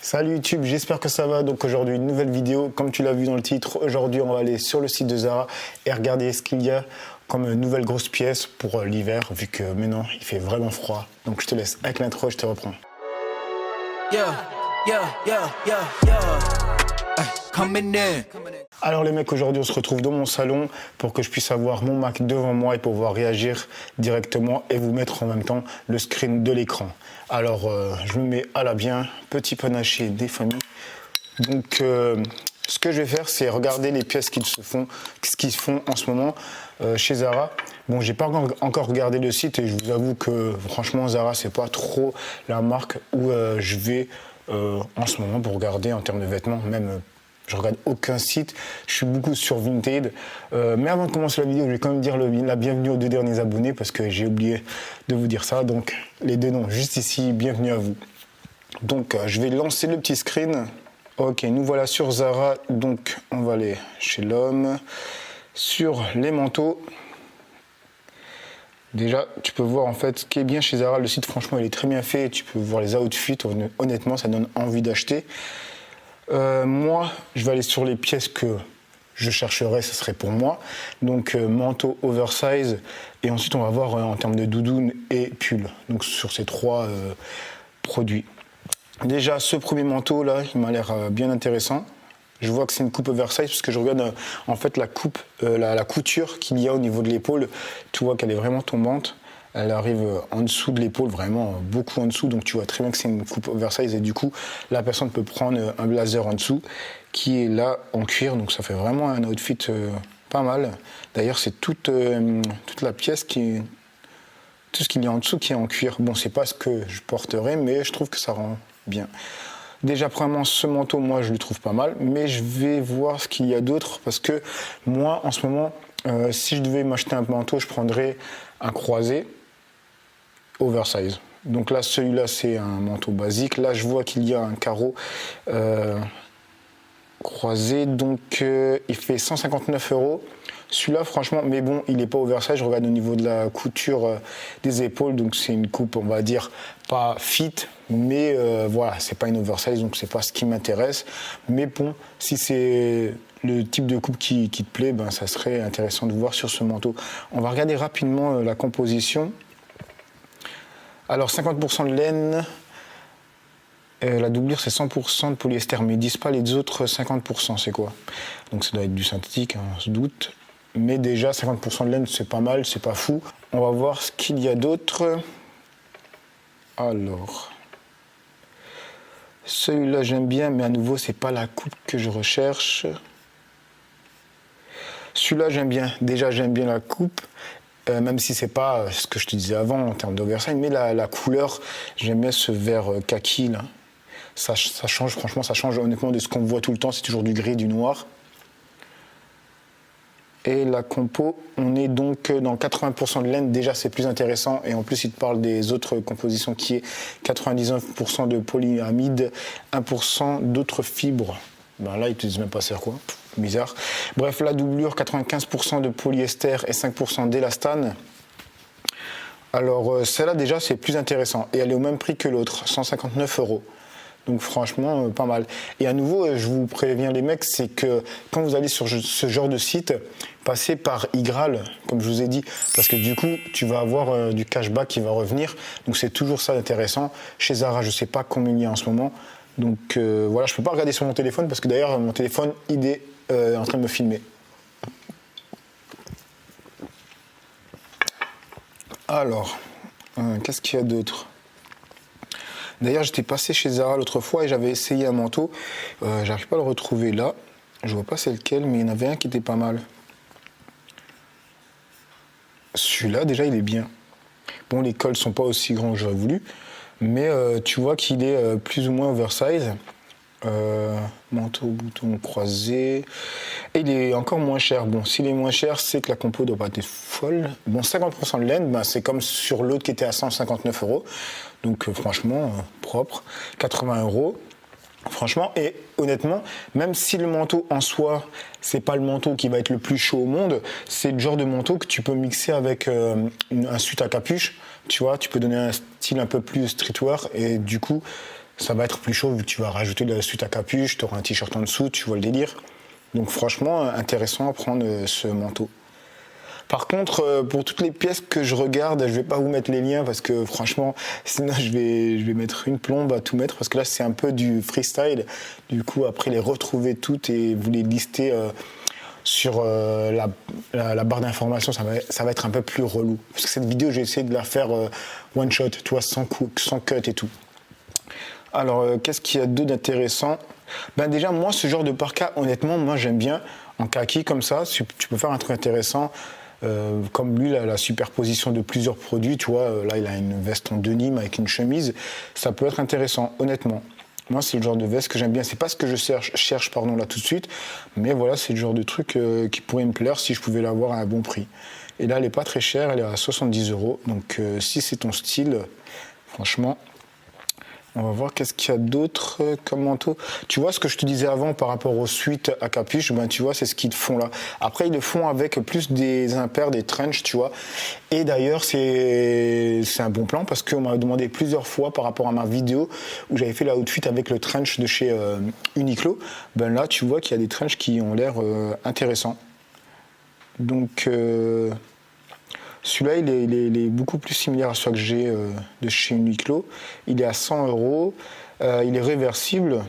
Salut YouTube, j'espère que ça va. Donc aujourd'hui une nouvelle vidéo, comme tu l'as vu dans le titre. Aujourd'hui on va aller sur le site de Zara et regarder ce qu'il y a comme nouvelle grosse pièce pour l'hiver, vu que maintenant il fait vraiment froid. Donc je te laisse avec l'intro, je te reprends. Alors les mecs, aujourd'hui on se retrouve dans mon salon pour que je puisse avoir mon Mac devant moi et pouvoir réagir directement et vous mettre en même temps le screen de l'écran. Alors je me mets à la bien, petit panaché des familles. Donc ce que je vais faire, c'est regarder les pièces ce qu'ils font en ce moment chez Zara. Bon, j'ai pas encore regardé le site et je vous avoue que franchement Zara c'est pas trop la marque où je vais en ce moment pour regarder en termes de vêtements, même je regarde aucun site, je suis beaucoup sur Vinted. Mais avant de commencer la vidéo, je vais quand même dire la bienvenue aux 2 derniers abonnés parce que j'ai oublié de vous dire ça. Donc les 2 noms juste ici, bienvenue à vous. Donc je vais lancer le petit screen. Ok, nous voilà sur Zara, donc on va aller chez l'homme. Sur les manteaux, déjà tu peux voir en fait ce qui est bien chez Zara, le site franchement il est très bien fait, tu peux voir les outfits, honnêtement ça donne envie d'acheter. Moi je vais aller sur les pièces que je chercherai, ce serait pour moi, donc manteau oversize et ensuite on va voir en termes de doudoune et pull, donc sur ces 3 produits. Déjà ce premier manteau là il m'a l'air bien intéressant. Je vois que c'est une coupe oversize parce que je regarde en fait la coupe, la couture qu'il y a au niveau de l'épaule. Tu vois qu'elle est vraiment tombante. Elle arrive en dessous de l'épaule, vraiment beaucoup en dessous. Donc tu vois très bien que c'est une coupe oversize et du coup la personne peut prendre un blazer en dessous qui est là en cuir. Donc ça fait vraiment un outfit pas mal. D'ailleurs c'est toute la pièce tout ce qu'il y a en dessous qui est en cuir. Bon, c'est pas ce que je porterai, mais je trouve que ça rend bien. Déjà, premièrement, ce manteau, moi, je le trouve pas mal, mais je vais voir ce qu'il y a d'autre, parce que moi, en ce moment, si je devais m'acheter un manteau, je prendrais un croisé oversize. Donc là, celui-là, c'est un manteau basique. Là, je vois qu'il y a un carreau croisé, donc il fait 159 €. Celui-là, franchement, mais bon, il n'est pas oversize. Je regarde au niveau de la couture des épaules, donc c'est une coupe, on va dire, pas fit, mais voilà, c'est pas une oversize, donc c'est pas ce qui m'intéresse. Mais bon, si c'est le type de coupe qui te plaît, ben, ça serait intéressant de voir sur ce manteau. On va regarder rapidement la composition. Alors, 50% de laine. La doublure c'est 100% de polyester, mais ils disent pas les autres 50%, c'est quoi? Donc ça doit être du synthétique, hein, on se doute. Mais déjà 50% de laine c'est pas mal, c'est pas fou. On va voir ce qu'il y a d'autre. Alors, celui-là j'aime bien, mais à nouveau c'est pas la coupe que je recherche. Celui-là j'aime bien, déjà j'aime bien la coupe. Même si c'est pas ce que je te disais avant en termes d'oversize, mais la couleur, j'aime bien ce vert kaki là. Ça change, franchement, ça change honnêtement de ce qu'on voit tout le temps, c'est toujours du gris, du noir. Et la compo, on est donc dans 80% de laine, déjà c'est plus intéressant, et en plus il te parle des autres compositions qui est 99% de polyamide, 1% d'autres fibres. Ben là, ils te disent même pas c'est quoi, bizarre. Bref, la doublure, 95% de polyester et 5% d'élastane. Alors celle-là déjà c'est plus intéressant, et elle est au même prix que l'autre, 159 €. Donc franchement, pas mal. Et à nouveau, je vous préviens les mecs, c'est que quand vous allez sur ce genre de site, passez par Igral, comme je vous ai dit, parce que du coup, tu vas avoir du cashback qui va revenir. Donc c'est toujours ça d'intéressant. Chez Zara, je sais pas combien il y a en ce moment. Donc voilà, je peux pas regarder sur mon téléphone, parce que d'ailleurs, mon téléphone, il est en train de me filmer. Alors, qu'est-ce qu'il y a d'autre ? D'ailleurs, j'étais passé chez Zara l'autre fois et j'avais essayé un manteau. J'arrive pas à le retrouver là. Je vois pas c'est lequel, mais il y en avait un qui était pas mal. Celui-là, déjà, il est bien. Bon, les cols sont pas aussi grands que j'aurais voulu, mais tu vois qu'il est plus ou moins oversize. Manteau, bouton croisé. Et il est encore moins cher. Bon, s'il est moins cher, c'est que la compo doit pas être folle. Bon, 50% de laine, ben, c'est comme sur l'autre qui était à 159 €. Donc franchement, propre. 80 €. Franchement, et honnêtement, même si le manteau en soi, c'est pas le manteau qui va être le plus chaud au monde, c'est le genre de manteau que tu peux mixer avec un sweat à capuche. Tu vois, tu peux donner un style un peu plus streetwear et du coup, Ça va être plus chaud vu que tu vas rajouter de la suite à capuche, tu auras un t-shirt en dessous, tu vois le délire. Donc franchement, intéressant à prendre ce manteau. Par contre, pour toutes les pièces que je regarde, je vais pas vous mettre les liens parce que franchement, sinon je vais mettre une plombe à tout mettre parce que là c'est un peu du freestyle. Du coup, après les retrouver toutes et vous les lister sur la barre d'information, ça va être un peu plus relou. Parce que cette vidéo, j'ai essayé de la faire one shot, tu vois, sans cut et tout. Alors, qu'est-ce qu'il y a d'autre d'intéressant? Ben déjà, moi, ce genre de parka, honnêtement, moi j'aime bien. En kaki comme ça, tu peux faire un truc intéressant. Comme lui, la superposition de plusieurs produits, tu vois, là il a une veste en denim avec une chemise, ça peut être intéressant, honnêtement. Moi, c'est le genre de veste que j'aime bien. C'est pas ce que je cherche là tout de suite, mais voilà, c'est le genre de truc qui pourrait me plaire si je pouvais l'avoir à un bon prix. Et là, elle est pas très chère, elle est à 70 €. Donc, si c'est ton style, franchement. On va voir qu'est-ce qu'il y a d'autre comme manteau. Tu vois ce que je te disais avant par rapport aux suites à capuche, ben tu vois, c'est ce qu'ils te font là. Après, ils le font avec plus des impairs, des trench, tu vois. Et d'ailleurs, c'est un bon plan parce qu'on m'a demandé plusieurs fois par rapport à ma vidéo où j'avais fait la outfit avec le trench de chez Uniqlo. Ben là, tu vois qu'il y a des trench qui ont l'air intéressants. Donc... celui-là, il est beaucoup plus similaire à celui que j'ai de chez Uniqlo. Il est à 100 €. Il est réversible.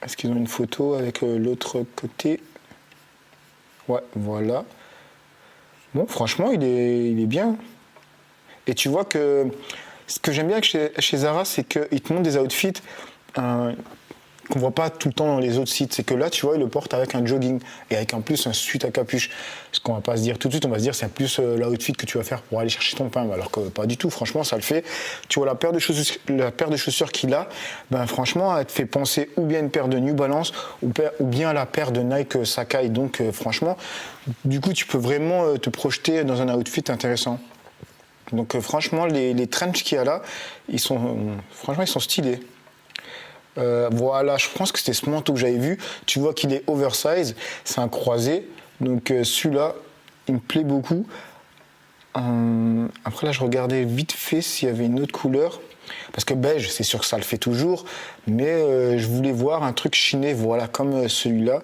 Est-ce qu'ils ont une photo avec l'autre côté? Ouais, voilà. Bon, franchement, il est bien. Et tu vois que ce que j'aime bien chez Zara, c'est qu'ils te montrent des outfits qu'on voit pas tout le temps dans les autres sites. C'est que là, tu vois, ils le portent avec un jogging et avec en plus un suite à capuche. Ce qu'on va pas se dire tout de suite, on va se dire c'est plus l'outfit que tu vas faire pour aller chercher ton pain. Alors que pas du tout, franchement, ça le fait. Tu vois, la paire de chaussures qu'il a, ben franchement, elle te fait penser ou bien une paire de New Balance ou bien la paire de Nike Sacai. Donc franchement, du coup, tu peux vraiment te projeter dans un outfit intéressant. Donc franchement, les trench qu'il y a là, franchement, ils sont stylés. Voilà, je pense que c'était ce manteau que j'avais vu. Tu vois qu'il est oversize, c'est un croisé. Donc celui-là, il me plaît beaucoup. Après là, je regardais vite fait s'il y avait une autre couleur. Parce que beige, c'est sûr que ça le fait toujours. Mais je voulais voir un truc chiné, voilà, comme celui-là.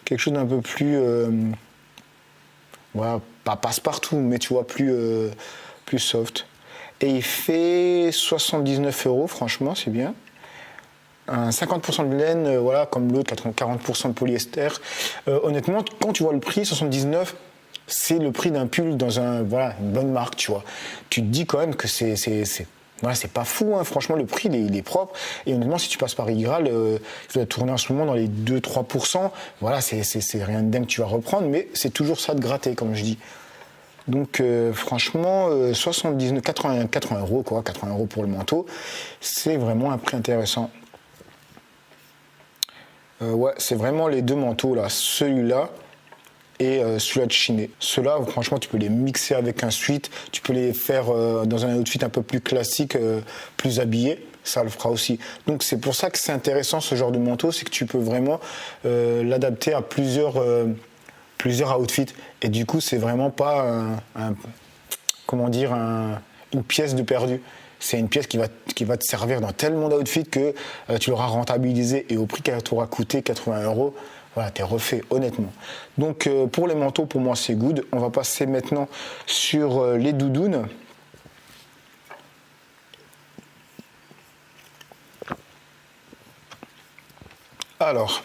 Quelque chose d'un peu plus... voilà, pas passe-partout, mais tu vois, plus soft. Et il fait 79 €, franchement, c'est bien. Un 50% de laine, voilà, comme l'autre, 40% de polyester. Honnêtement, quand tu vois le prix, 79, c'est le prix d'un pull dans une bonne marque, tu vois. Tu te dis quand même que voilà, c'est pas fou, hein. Franchement, le prix, il est propre. Et honnêtement, si tu passes par Igral, il va tourner en ce moment dans les 2-3%. Voilà, c'est rien de dingue que tu vas reprendre, mais c'est toujours ça de gratter, comme je dis. Donc franchement, 80 €, quoi, 80 € pour le manteau, c'est vraiment un prix intéressant. Ouais, c'est vraiment les deux manteaux là, celui-là et celui-là de Chiné. Ceux-là, franchement, tu peux les mixer avec un sweat, tu peux les faire dans un outfit un peu plus classique, plus habillé. Ça le fera aussi. Donc c'est pour ça que c'est intéressant ce genre de manteau, c'est que tu peux vraiment l'adapter à plusieurs outfits. Et du coup, c'est vraiment pas une pièce de perdu. C'est une pièce qui va te servir dans tellement d'outfits que tu l'auras rentabilisé et au prix qu'elle t'aura coûté 80 €, voilà, t'es refait, honnêtement. Donc pour les manteaux, pour moi, c'est good. On va passer maintenant sur les doudounes. Alors,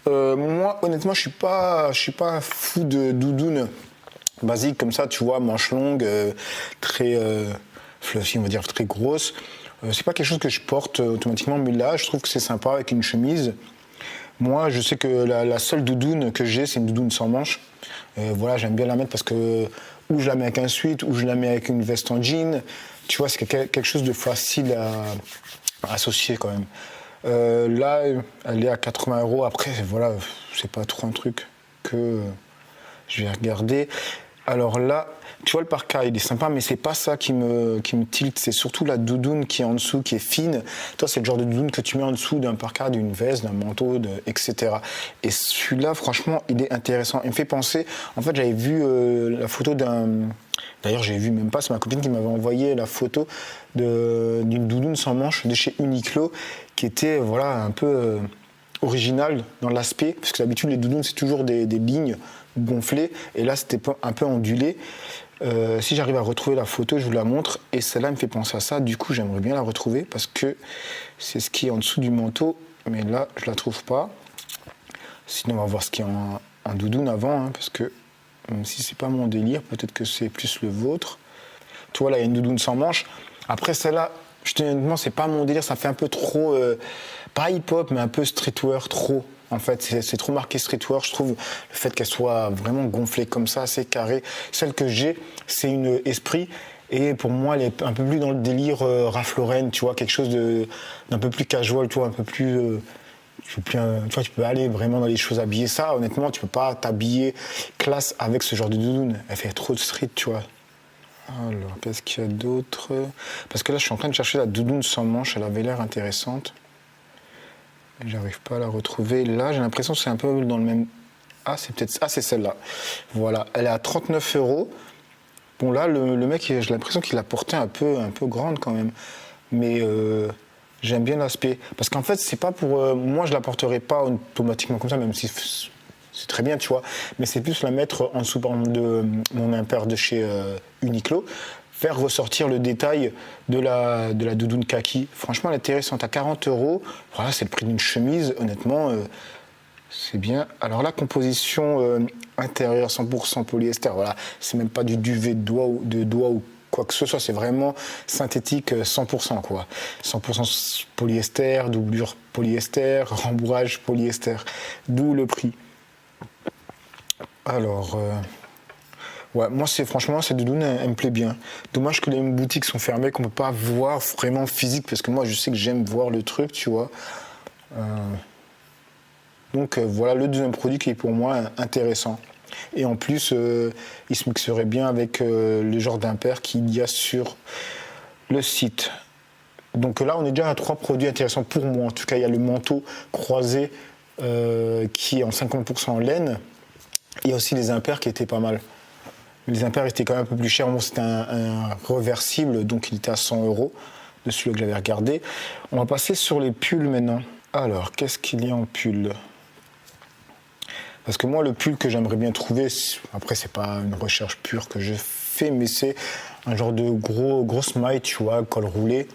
moi, honnêtement, je suis pas fou de doudoune basique comme ça, tu vois, manche longue, très fluffy, on va dire, très grosse. C'est pas quelque chose que je porte automatiquement, mais là, je trouve que c'est sympa avec une chemise. Moi, je sais que la seule doudoune que j'ai, c'est une doudoune sans manches. Voilà, j'aime bien la mettre parce que ou je la mets avec un sweat, ou je la mets avec une veste en jean. Tu vois, c'est quelque chose de facile à associer quand même. Là, elle est à 80 €. Après, voilà, c'est pas trop un truc que je vais regarder. Alors là, tu vois, le parka, il est sympa, mais c'est pas ça qui me tilte. C'est surtout la doudoune qui est en dessous, qui est fine. Toi, c'est le genre de doudoune que tu mets en dessous d'un parka, d'une veste, d'un manteau, etc. Et celui-là, franchement, il est intéressant. Il me fait penser. En fait, j'avais vu la photo d'un. D'ailleurs, j'ai vu même pas, c'est ma copine qui m'avait envoyé la photo d'une doudoune sans manches de chez Uniqlo, qui était, voilà, un peu original dans l'aspect, parce que d'habitude, les doudounes, c'est toujours des lignes gonflé et là c'était un peu ondulé. Si j'arrive à retrouver la photo, je vous la montre et celle-là me fait penser à ça. Du coup, j'aimerais bien la retrouver parce que c'est ce qui est en dessous du manteau, mais là je la trouve pas. Sinon, on va voir ce qui est en doudoune avant, hein, parce que même si c'est pas mon délire, peut-être que c'est plus le vôtre. Tu vois, là il y a une doudoune sans manches. Après celle-là, je te dis honnêtement, c'est pas mon délire, ça fait un peu trop, pas hip-hop, mais un peu streetwear trop. En fait, c'est trop marqué streetwear. Je trouve le fait qu'elle soit vraiment gonflée comme ça, assez carrée. Celle que j'ai, c'est une Esprit. Et pour moi, elle est un peu plus dans le délire Ralph Lauren, tu vois, quelque chose d'un peu plus casual, tu vois, un peu plus... tu vois, tu peux aller vraiment dans les choses habillées. Ça, honnêtement, tu peux pas t'habiller classe avec ce genre de doudoune. Elle fait trop de street, tu vois. Alors, qu'est-ce qu'il y a d'autre? Parce que là, je suis en train de chercher la doudoune sans manche. Elle avait l'air intéressante. J'arrive pas à la retrouver. Là, j'ai l'impression que c'est un peu dans le même... Ah, c'est peut-être... Ah, c'est celle-là. Voilà. Elle est à 39 €. Bon, là, le mec, j'ai l'impression qu'il l'a portée un peu grande quand même. Mais j'aime bien l'aspect. Parce qu'en fait, c'est pas pour... moi, je la porterai pas automatiquement comme ça, même si c'est très bien, tu vois. Mais c'est plus la mettre en dessous, par exemple, de mon impair de chez Uniqlo. Faire ressortir le détail de la doudoune kaki. Franchement, elle est intéressante. À 40 €, voilà, c'est le prix d'une chemise. Honnêtement, c'est bien. Alors la composition intérieure 100% polyester, voilà, c'est même pas du duvet de doigt ou quoi que ce soit. C'est vraiment synthétique 100%, quoi. 100% polyester, doublure polyester, rembourrage polyester. D'où le prix. Alors... ouais, moi, franchement, cette doudoune, elle me plaît bien. Dommage que les boutiques sont fermées, qu'on ne peut pas voir vraiment physique, parce que moi, je sais que j'aime voir le truc, tu vois. Donc, voilà le deuxième produit qui est pour moi intéressant. Et en plus, il se mixerait bien avec le genre d'impair qu'il y a sur le site. Donc là, on est déjà à 3 produits intéressants pour moi. En tout cas, il y a le manteau croisé qui est en 50% en laine. Il y a aussi les impairs qui étaient pas mal. Les impairs étaient quand même un peu plus chers. Bon, c'était un reversible, donc il était à 100 € de celui que j'avais regardé. On va passer sur les pulls maintenant. Alors, qu'est-ce qu'il y a en pull? Parce que moi, le pull que j'aimerais bien trouver, après, c'est pas une recherche pure que je fais, mais c'est un genre de grosse maille, tu vois, col roulé.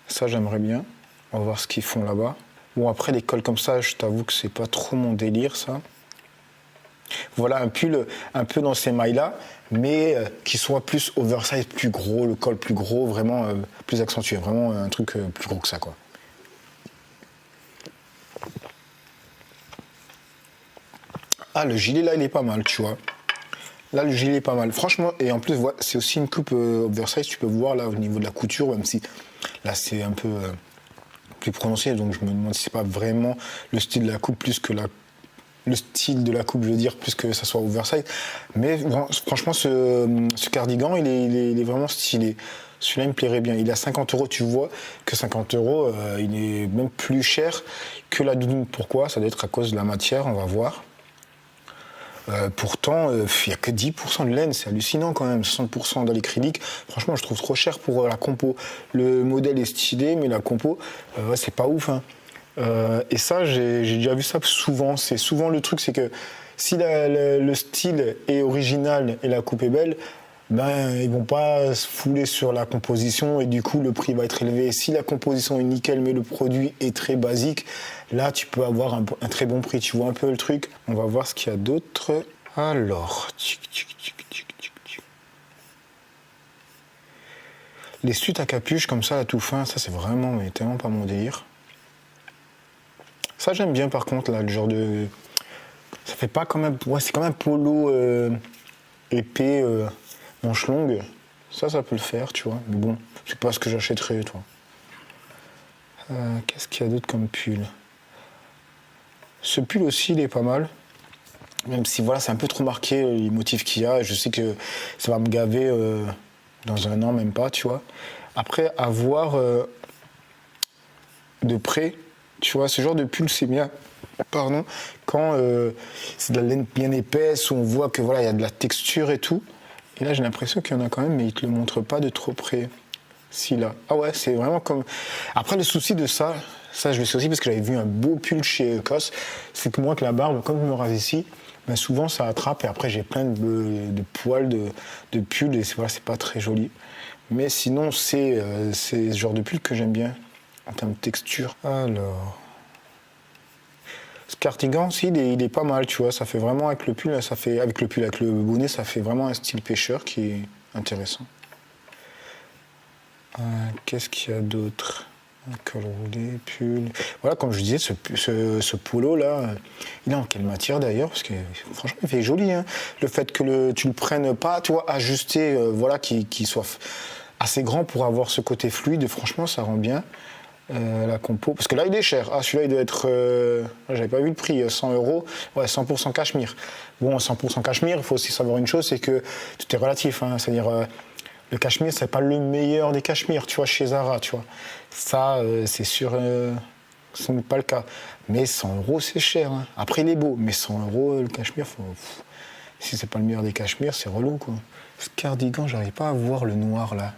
Ça, j'aimerais bien. On va voir ce qu'ils font là-bas. Bon, après, les cols comme ça, je t'avoue que c'est pas trop mon délire, ça. Voilà un pull un peu dans ces mailles-là, mais qui soit plus oversize, plus gros, le col plus gros, vraiment plus accentué, vraiment un truc plus gros que ça, quoi. Ah, le gilet là, il est pas mal, tu vois. Là, le gilet est pas mal. Franchement, et en plus, voilà, c'est aussi une coupe oversize, tu peux voir là au niveau de la couture, même si là c'est un peu plus prononcé, donc je me demande si c'est pas vraiment le style de la coupe plus que le style de la coupe, je veux dire, plus que ça soit oversize. Mais bon, franchement, ce cardigan, il est vraiment stylé. Celui-là, il me plairait bien. Il est à 50 €. Tu vois que 50 €, il est même plus cher que la doudoune. Pourquoi? Ça doit être à cause de la matière, on va voir. Pourtant, il n'y a que 10% de laine, c'est hallucinant quand même, 60% dans l'acrylique. Franchement, je trouve trop cher pour la compo. Le modèle est stylé, mais la compo, c'est pas ouf, hein. Et ça, j'ai déjà vu ça souvent. C'est souvent le truc, c'est que si le style est original et la coupe est belle, ben ils vont pas se fouler sur la composition et du coup le prix va être élevé. Et si la composition est nickel mais le produit est très basique, là tu peux avoir un très bon prix. Tu vois un peu le truc. On va voir ce qu'il y a d'autre. Alors, les suites à capuche comme ça à tout fin, ça c'est vraiment mais tellement pas mon délire. Ça j'aime bien par contre là, le genre de... Ça fait pas quand même... Ouais, c'est quand même polo épais, manche longue. Ça peut le faire, tu vois. Mais bon, c'est pas ce que j'achèterais, toi. Qu'est-ce qu'il y a d'autre comme pull? Ce pull aussi, il est pas mal. Même si voilà, c'est un peu trop marqué les motifs qu'il y a. Je sais que ça va me gaver dans un an, même pas, tu vois. Après, à voir de près, tu vois, ce genre de pull, c'est bien. Pardon, quand c'est de la laine bien épaisse, où on voit que voilà, il y a de la texture et tout. Et là, j'ai l'impression qu'il y en a quand même, mais ils ne te le montrent pas de trop près. Si là. Ah ouais, c'est vraiment comme. Après, le souci de ça, je le sais aussi parce que j'avais vu un beau pull chez COS, c'est que moi, que la barbe, comme je me rase ici, ben souvent ça attrape et après j'ai plein de poils de pull et voilà, c'est pas très joli. Mais sinon, c'est ce genre de pull que j'aime bien en termes de texture. Alors. Ce cardigan aussi, il est pas mal, tu vois. Ça fait vraiment avec le pull, avec le bonnet, ça fait vraiment un style pêcheur qui est intéressant. Qu'est-ce qu'il y a d'autre? Un col roulé, pull. Voilà, comme je disais, ce polo là, il est en quelle matière d'ailleurs? Parce que franchement, il fait joli. Hein. Le fait que tu le prennes pas, tu vois, ajusté, voilà, qu'il soit assez grand pour avoir ce côté fluide, franchement, ça rend bien. La compo, parce que là il est cher. Ah, celui-là il doit être. J'avais pas vu le prix, 100 €. Ouais, 100% cachemire. Bon, 100% cachemire, il faut aussi savoir une chose, c'est que tout est relatif. Hein, c'est-à-dire, le cachemire, c'est pas le meilleur des cachemires, tu vois, chez Zara, tu vois. Ça, c'est sûr, ce n'est pas le cas. Mais 100 €, c'est cher. Hein. Après, il est beau, mais 100 € le cachemire, si c'est pas le meilleur des cachemires, c'est relou, quoi. Ce cardigan, j'arrive pas à voir le noir là.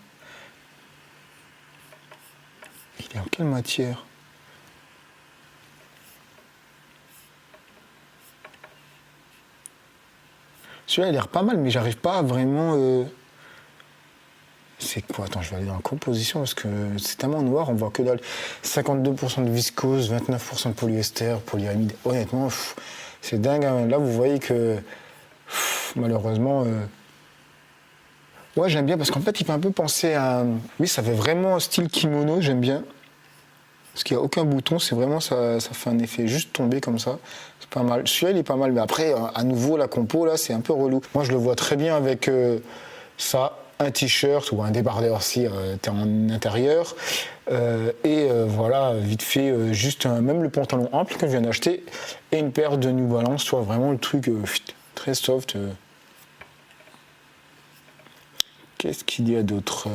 Il est en quelle matière? Celui-là, il a l'air pas mal, mais j'arrive pas à vraiment... C'est quoi? Attends, je vais aller dans la composition parce que c'est tellement noir, on voit que dalle. 52% de viscose, 29% de polyester, polyamide. Honnêtement, c'est dingue. Hein. Là, vous voyez que malheureusement... Ouais, j'aime bien parce qu'en fait, il fait un peu penser à... Oui, ça fait vraiment style kimono, j'aime bien. Parce qu'il n'y a aucun bouton, c'est vraiment, ça fait un effet juste tomber comme ça. C'est pas mal. Celui-là, il est pas mal. Mais après, à nouveau, la compo, là, c'est un peu relou. Moi, je le vois très bien avec ça, un t-shirt ou un débardeur si t'es en intérieur. Voilà, vite fait, juste même le pantalon ample que je viens d'acheter et une paire de New Balance, soit vraiment le truc très soft. Qu'est-ce qu'il y a d'autre?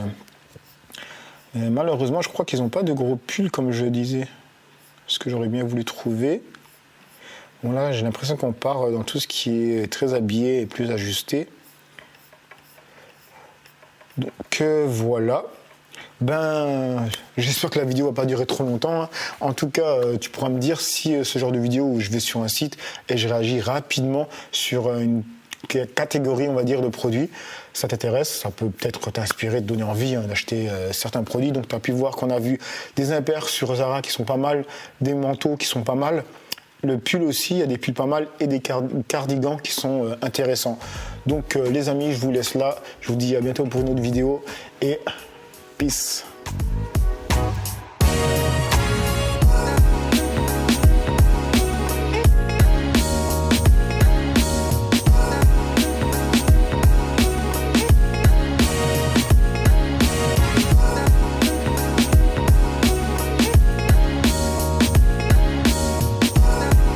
Malheureusement, je crois qu'ils n'ont pas de gros pulls, comme je disais. Ce que j'aurais bien voulu trouver. Bon, là, j'ai l'impression qu'on part dans tout ce qui est très habillé et plus ajusté. Donc, voilà. Ben, j'espère que la vidéo va pas durer trop longtemps. Hein. En tout cas, tu pourras me dire si ce genre de vidéo où je vais sur un site et je réagis rapidement sur une catégorie, on va dire, de produits, ça t'intéresse, ça peut peut-être t'inspirer, te donner envie d'acheter certains produits. Donc tu as pu voir qu'on a vu des impairs sur Zara qui sont pas mal, des manteaux qui sont pas mal, le pull aussi, il y a des pulls pas mal et des cardigans qui sont intéressants. Donc les amis, je vous laisse là, je vous dis à bientôt pour une autre vidéo et peace.